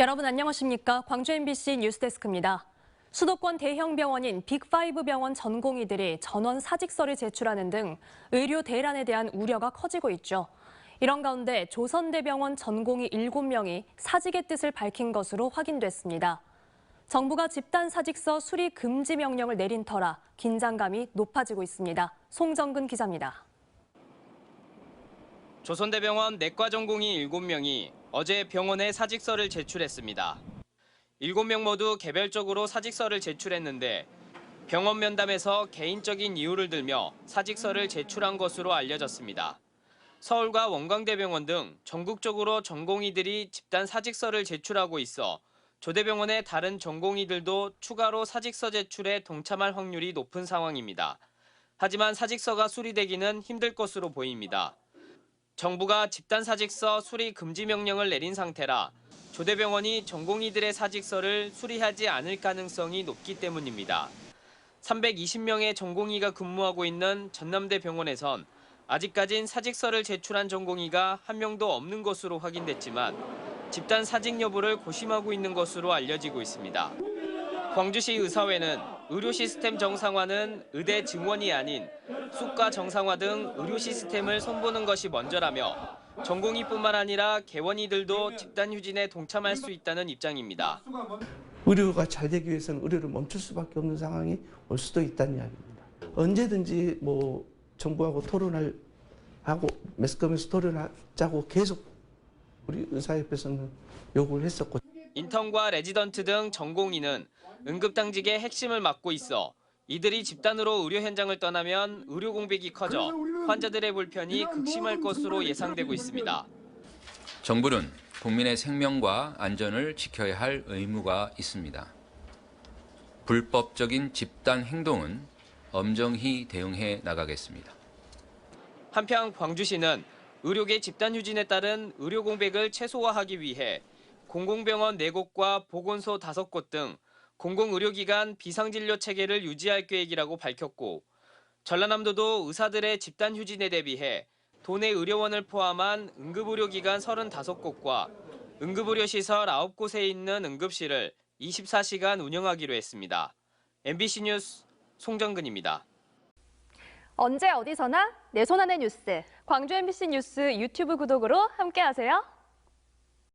여러분 안녕하십니까? 광주 MBC 뉴스데스크입니다. 수도권 대형 병원인 빅5 병원 전공의들이 전원 사직서를 제출하는 등 의료 대란에 대한 우려가 커지고 있죠. 이런 가운데 조선대병원 전공의 7명이 사직의 뜻을 밝힌 것으로 확인됐습니다. 정부가 집단 사직서 수리 금지 명령을 내린 터라 긴장감이 높아지고 있습니다. 송정근 기자입니다. 조선대병원 내과 전공의 7명이 어제 병원에 사직서를 제출했습니다. 7명 모두 개별적으로 사직서를 제출했는데 병원 면담에서 개인적인 이유를 들며 사직서를 제출한 것으로 알려졌습니다. 서울과 원광대병원 등 전국적으로 전공의들이 집단 사직서를 제출하고 있어 조대병원의 다른 전공의들도 추가로 사직서 제출에 동참할 확률이 높은 상황입니다. 하지만 사직서가 수리되기는 힘들 것으로 보입니다. 정부가 집단 사직서 수리 금지 명령을 내린 상태라 조대병원이 전공의들의 사직서를 수리하지 않을 가능성이 높기 때문입니다. 320명의 전공의가 근무하고 있는 전남대병원에선 아직까진 사직서를 제출한 전공의가 한 명도 없는 것으로 확인됐지만 집단 사직 여부를 고심하고 있는 것으로 알려지고 있습니다. 광주시 의사회는 의료 시스템 정상화는 의대 증원이 아닌 수가 정상화 등 의료 시스템을 손보는 것이 먼저라며 전공의뿐만 아니라 개원의들도 집단 휴진에 동참할 수 있다는 입장입니다. 의료가 잘 되기 위해서는 의료를 멈출 수밖에 없는 상황이 올 수도 있다는 이야기입니다. 언제든지 정부하고 토론하고 매스컴에서 토론하자고 계속 우리 의사협회에서는 요구를 했었고. 인턴과 레지던트 등 전공의는 응급당직의 핵심을 맡고 있어 이들이 집단으로 의료 현장을 떠나면 의료 공백이 커져 환자들의 불편이 극심할 것으로 예상되고 있습니다. 정부는 국민의 생명과 안전을 지켜야 할 의무가 있습니다. 불법적인 집단 행동은 엄정히 대응해 나가겠습니다. 한편 광주시는 의료계 집단 휴진에 따른 의료 공백을 최소화하기 위해 공공병원 4곳과 보건소 5곳 등 공공의료기관 비상진료 체계를 유지할 계획이라고 밝혔고 전라남도도 의사들의 집단 휴진에 대비해 도내 의료원을 포함한 응급의료기관 35곳과 응급의료시설 9곳에 있는 응급실을 24시간 운영하기로 했습니다. MBC 뉴스 송정근입니다. 언제 어디서나 내 손 안의 뉴스. 광주 MBC 뉴스 유튜브 구독으로 함께하세요.